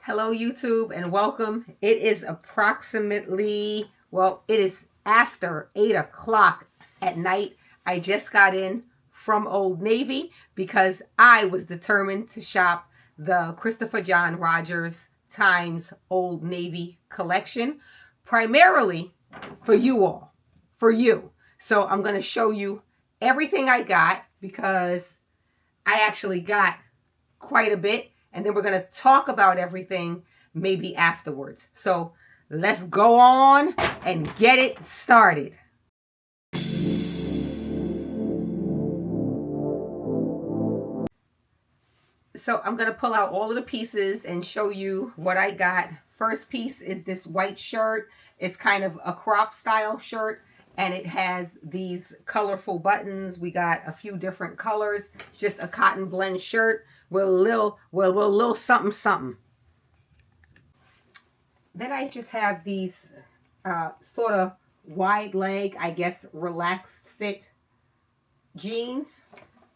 Hello, YouTube, and welcome. It is approximately, well, it is after 8 o'clock at night. I just got in from Old Navy because I was determined to shop the Christopher John Rogers times Old Navy collection, primarily for you all, for you. So I'm going to show you everything I got because I actually got quite a bit, and then we're going to talk about everything maybe afterwards. So let's go on and get it started. So I'm going to pull out all of the pieces and show you what I got. First piece is this white shirt. It's kind of a crop style shirt, and it has these colorful buttons. We got a few different colors. It's just a cotton blend shirt with a little something something. Then I just have these sort of wide leg, I guess, relaxed fit jeans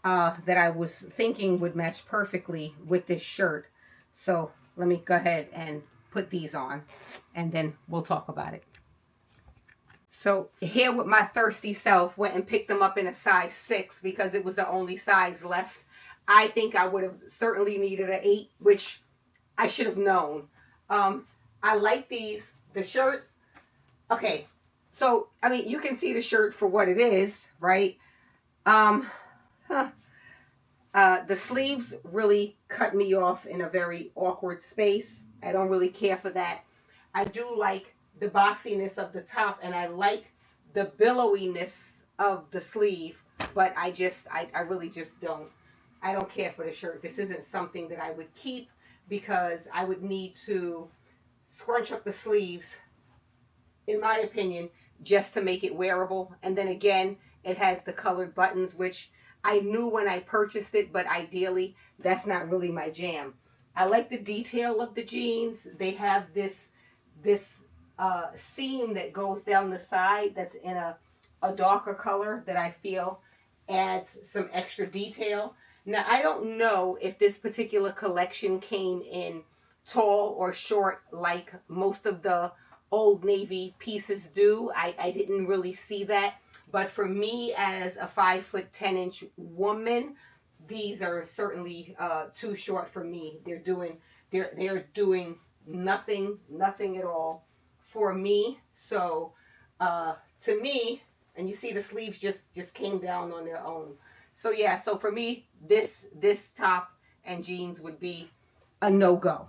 that I was thinking would match perfectly with this shirt. So let me go ahead and put these on, and then we'll talk about it. So here with my thirsty self, went and picked them up in a size 6 because it was the only size left. I think I would have certainly needed an 8, which I should have known. I like these. The shirt, okay, so I mean, you can see the shirt for what it is, right? The sleeves really cut me off in a very awkward space. I don't really care for that. I do like the boxiness of the top, and I like the billowiness of the sleeve, but I really just don't. I don't care for the shirt. This isn't something that I would keep because I would need to scrunch up the sleeves, in my opinion, just to make it wearable. And then again, it has the colored buttons, which I knew when I purchased it, but ideally, that's not really my jam. I like the detail of the jeans. They have this seam that goes down the side that's in a darker color that I feel adds some extra detail. Now, I don't know if this particular collection came in tall or short like most of the Old Navy pieces do. I didn't really see that. But for me, as a 5'10" woman, these are certainly too short for me. They're doing nothing at all for me. So to me, and you see the sleeves just came down on their own. So yeah, so for me, this top and jeans would be a no-go.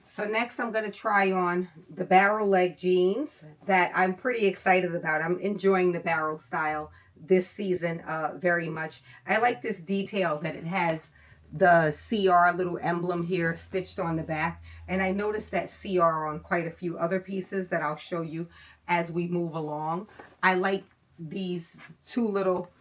So next I'm going to try on the barrel leg jeans that I'm pretty excited about. I'm enjoying the barrel style this season very much. I like this detail that it has the CR little emblem here stitched on the back. And I noticed that CR on quite a few other pieces that I'll show you as we move along. I like these two little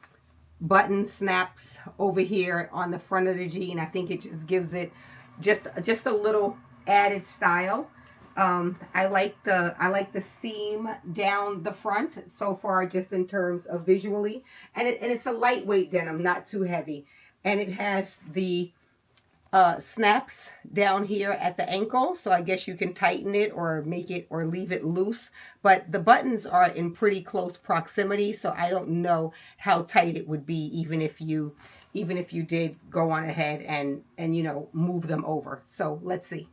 button snaps over here on the front of the jean. I think it just gives it just a little added style. I like the seam down the front so far, just in terms of visually, and it's a lightweight denim, not too heavy, and it has the snaps down here at the ankle, so I guess you can tighten it or make it or leave it loose, but the buttons are in pretty close proximity, so I don't know how tight it would be even if you did go on ahead and you know, move them over. So let's see.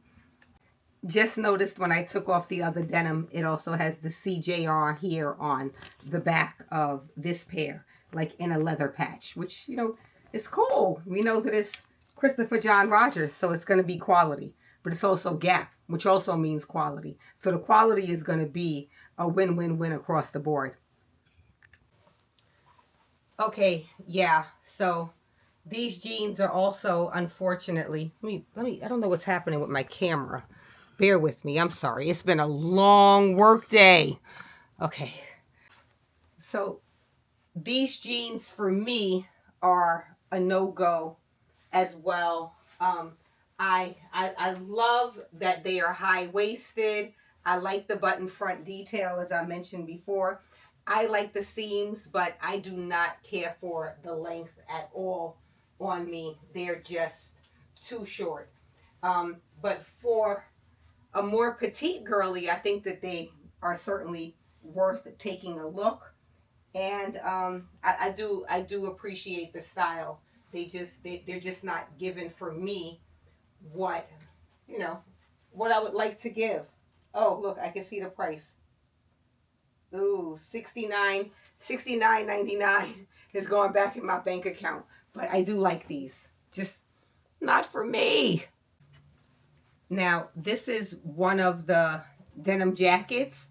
Just noticed when I took off the other denim, it also has the CJR here on the back of this pair, like in a leather patch, which, you know, is cool. We know that it's Christopher John Rogers, so it's going to be quality, but it's also Gap, which also means quality. So the quality is going to be a win-win-win across the board. Okay, yeah, so these jeans are also, unfortunately, I don't know what's happening with my camera. Bear with me. I'm sorry. It's been a long work day. Okay. So these jeans for me are a no-go as well. I love that they are high-waisted. I like the button front detail, as I mentioned before. I like the seams, but I do not care for the length at all on me. They're just too short. but for a more petite girly, I think that they are certainly worth taking a look. And I do appreciate the style. They're just not given for me what, you know, what I would like to give. Oh, look, I can see the price. Ooh, 69.99 is going back in my bank account. But I do like these. Just not for me. Now, this is one of the denim jackets.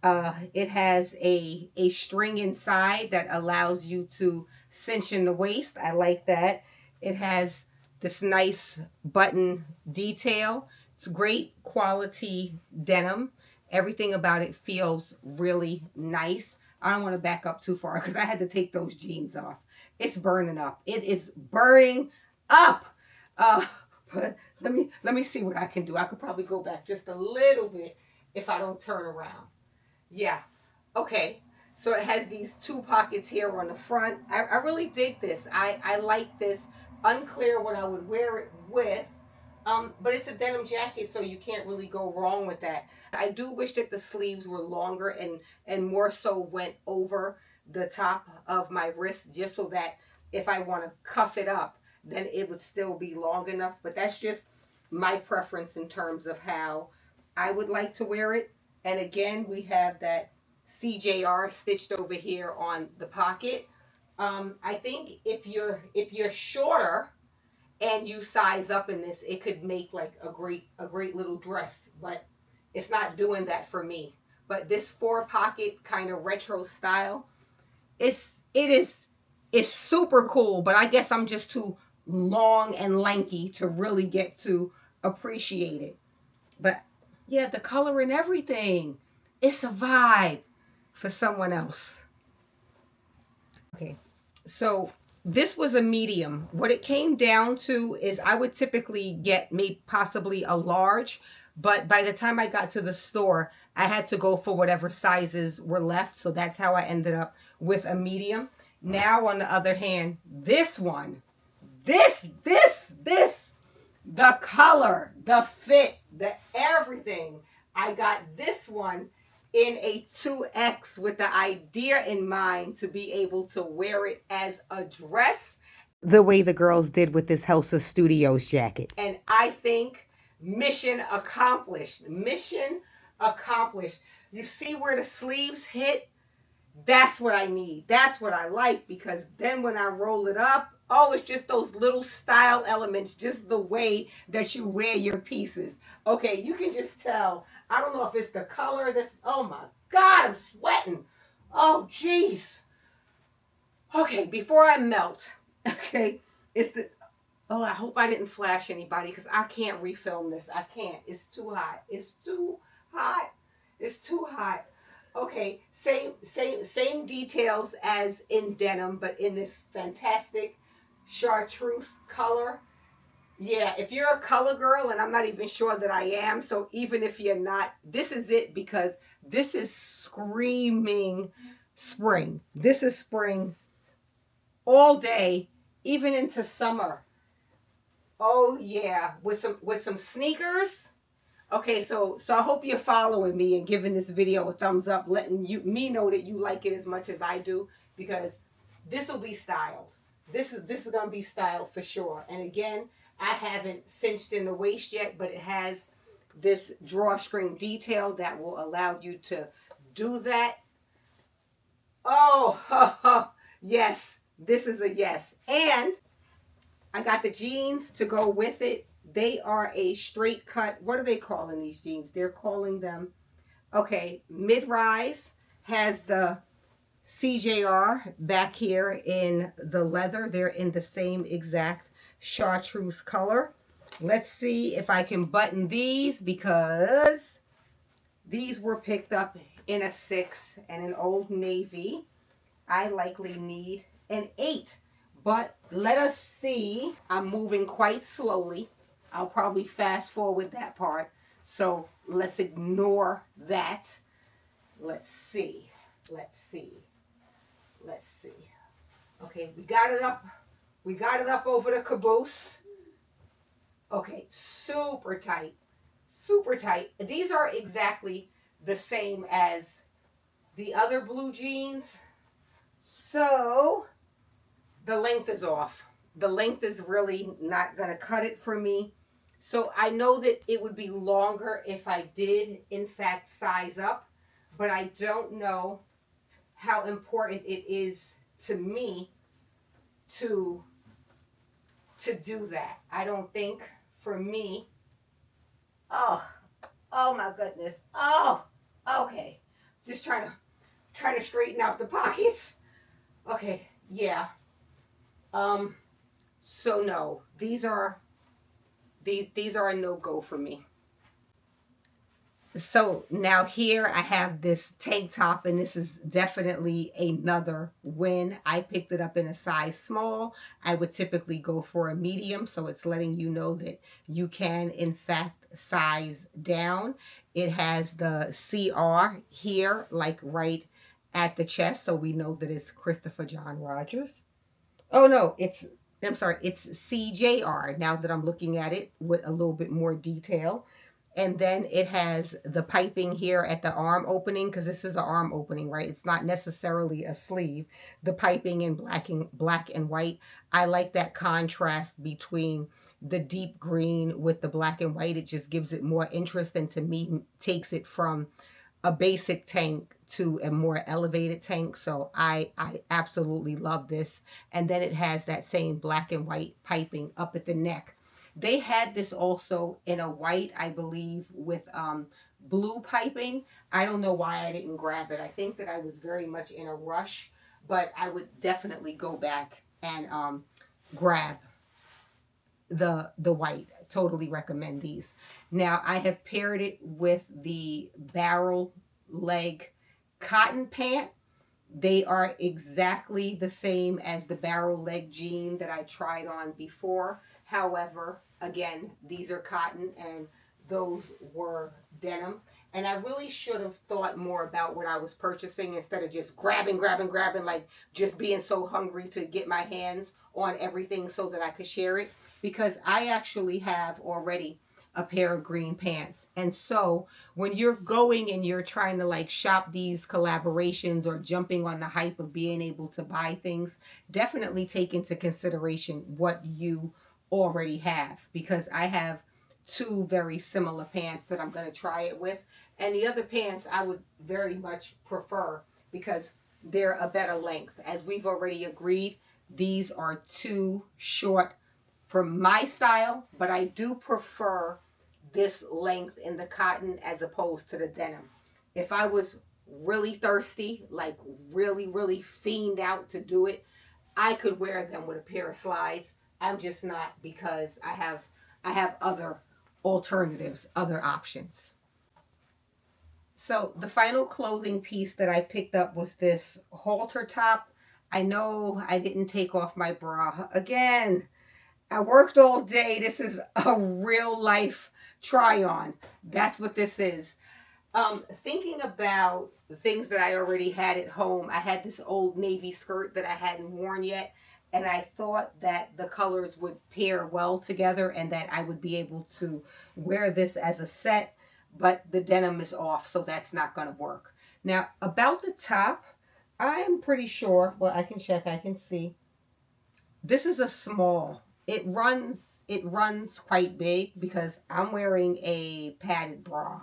It has a string inside that allows you to cinch in the waist. I like that. It has this nice button detail. It's great quality denim. Everything about it feels really nice. I don't want to back up too far because I had to take those jeans off. It's burning up. It is burning up. But let me see what I can do. I could probably go back just a little bit if I don't turn around. Yeah. Okay. So it has these two pockets here on the front. I really dig this. I like this. Unclear what I would wear it with. But it's a denim jacket, so you can't really go wrong with that. I do wish that the sleeves were longer and more so went over the top of my wrist, just so that if I want to cuff it up, then it would still be long enough. But that's just my preference in terms of how I would like to wear it. And again, we have that CJR stitched over here on the pocket. I think if you're shorter and you size up in this, it could make like a great little dress, but it's not doing that for me. But this four pocket kind of retro style, it is super cool, but I guess I'm just too long and lanky to really get to appreciate it. But yeah, the color and everything, it's a vibe for someone else. Okay, so this was a medium. What it came down to is I would typically get maybe possibly a large, but by the time I got to the store, I had to go for whatever sizes were left. So that's how I ended up with a medium. Now, on the other hand, this one, this, the color, the fit, the everything. I got this one in a 2X with the idea in mind to be able to wear it as a dress, the way the girls did with this Helsa Studios jacket. And I think mission accomplished. Mission accomplished. You see where the sleeves hit? That's what I need. That's what I like, because then when I roll it up, oh, it's just those little style elements, just the way that you wear your pieces. Okay, you can just tell. I don't know if it's the color that's, oh my God, I'm sweating. Oh, jeez. Okay, before I melt, okay, it's the, oh, I hope I didn't flash anybody because I can't refilm this. I can't. It's too hot. It's too hot. It's too hot. Okay, same details as in denim, but in this fantastic chartreuse color. Yeah, if you're a color girl, and I'm not even sure that I am, so even if you're not, this is it, because this is screaming spring. This is spring all day, even into summer. Oh yeah, with some sneakers. Okay, so I hope you're following me and giving this video a thumbs up, letting me know that you like it as much as I do, because this will be styled. This is gonna be styled for sure. And again, I haven't cinched in the waist yet, but it has this drawstring detail that will allow you to do that. Oh, yes, this is a yes. And I got the jeans to go with it. They are a straight cut. What are they calling these jeans? They're calling them, okay, mid-rise. Has the CJR back here in the leather. They're in the same exact chartreuse color. Let's see if I can button these, because these were picked up in a 6 and an old navy. I likely need an 8. But let us see. I'm moving quite slowly. I'll probably fast forward that part. So let's ignore that. Let's see. Let's see. Let's see. Okay, we got it up. We got it up over the caboose. Okay, super tight, super tight. These are exactly the same as the other blue jeans. So the length is off. The length is really not going to cut it for me. So I know that it would be longer if I did, in fact, size up, but I don't know how important it is to me to do that. I don't think for me. Oh, oh my goodness. Oh, okay. Just trying to straighten out the pockets. Okay, yeah. Um, so no, these are a no-go for me. So now here I have this tank top, and this is definitely another win. I picked it up in a size small. I would typically go for a medium, so it's letting you know that you can in fact size down. It has the CR here, like right at the chest, so we know that it's Christopher John Rogers. Oh no, I'm sorry, it's CJR now that I'm looking at it with a little bit more detail. And then it has the piping here at the arm opening, because this is an arm opening, right? It's not necessarily a sleeve. The piping in black and white. I like that contrast between the deep green with the black and white. It just gives it more interest, and to me takes it from a basic tank to a more elevated tank. So I absolutely love this. And then it has that same black and white piping up at the neck. They had this also in a white, I believe, with blue piping. I don't know why I didn't grab it. I think that I was very much in a rush, but I would definitely go back and grab the white. Totally recommend these. Now I have paired it with the barrel leg cotton pant. They are exactly the same as the barrel leg jean that I tried on before. However, again, these are cotton and those were denim. And I really should have thought more about what I was purchasing instead of just grabbing, like just being so hungry to get my hands on everything so that I could share it. Because I actually have already a pair of green pants. And so when you're going and you're trying to like shop these collaborations or jumping on the hype of being able to buy things, definitely take into consideration what you already have, because I have two very similar pants that I'm going to try it with, and the other pants I would very much prefer because they're a better length. As we've already agreed, these are too short for my style, but I do prefer this length in the cotton as opposed to the denim. If I was really thirsty, like really fiend out to do it, I could wear them with a pair of slides. I'm just not, because I have other alternatives, other options. So the final clothing piece that I picked up was this halter top. I know I didn't take off my bra again. I worked all day. This is a real life try on. That's what this is. Thinking about the things that I already had at home, I had this old navy skirt that I hadn't worn yet, and I thought that the colors would pair well together and that I would be able to wear this as a set, but the denim is off, so that's not going to work. Now, about the top, I'm pretty sure, well, I can check, I can see. This is a small. It runs quite big because I'm wearing a padded bra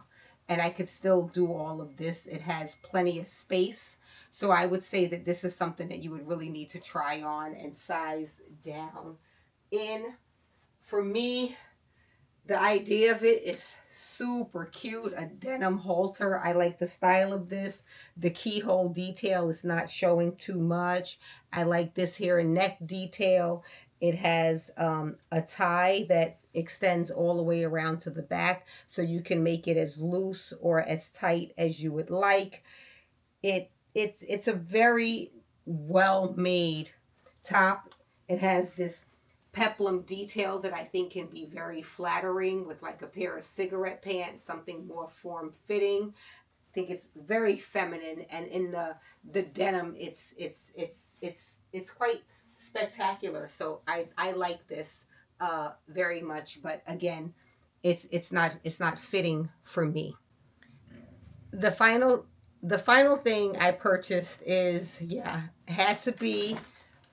and I could still do all of this. It has plenty of space. So I would say that this is something that you would really need to try on and size down in. For me, the idea of it is super cute. A denim halter. I like the style of this. The keyhole detail is not showing too much. I like this here neck detail. It has a tie that extends all the way around to the back, so you can make it as loose or as tight as you would like. It's a very well made top. It has this peplum detail that I think can be very flattering with like a pair of cigarette pants, something more form fitting. I think it's very feminine, and in the denim, it's quite spectacular. So I like this very much, but again, it's not fitting for me. The final thing I purchased is, yeah, had to be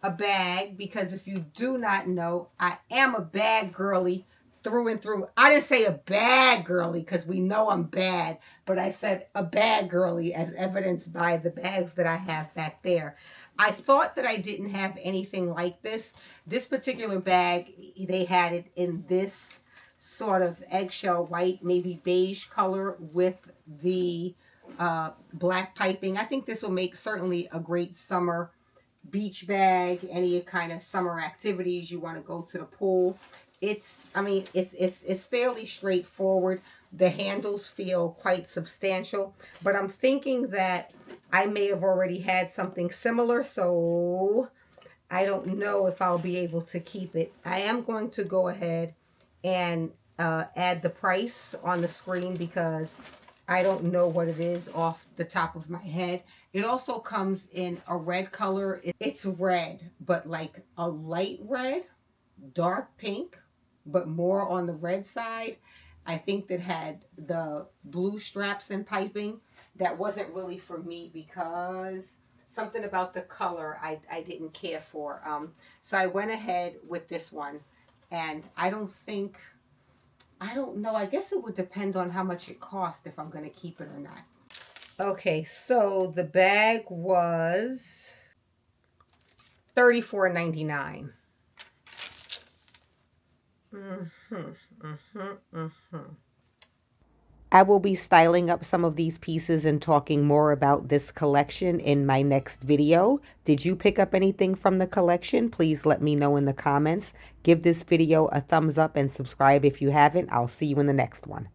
a bag, because if you do not know, I am a bag girly through and through. I didn't say a bad girly because we know I'm bad, but I said a bag girly, as evidenced by the bags that I have back there. I thought that I didn't have anything like this. This particular bag, they had it in this sort of eggshell white, maybe beige color with the black piping. I think this will make certainly a great summer beach bag, any kind of summer activities. You want to go to the pool. I mean, it's fairly straightforward. The handles feel quite substantial, but I'm thinking that I may have already had something similar, so I don't know if I'll be able to keep it. I am going to go ahead and add the price on the screen because I don't know what it is off the top of my head. It also comes in a red color. It's red, but like a light red, dark pink, but more on the red side. I think that had the blue straps and piping. That wasn't really for me because something about the color I didn't care for. So I went ahead with this one, and I don't know. I guess it would depend on how much it cost if I'm going to keep it or not. Okay, so the bag was $34.99. I will be styling up some of these pieces and talking more about this collection in my next video. Did you pick up anything from the collection? Please let me know in the comments. Give this video a thumbs up and subscribe if you haven't. I'll see you in the next one.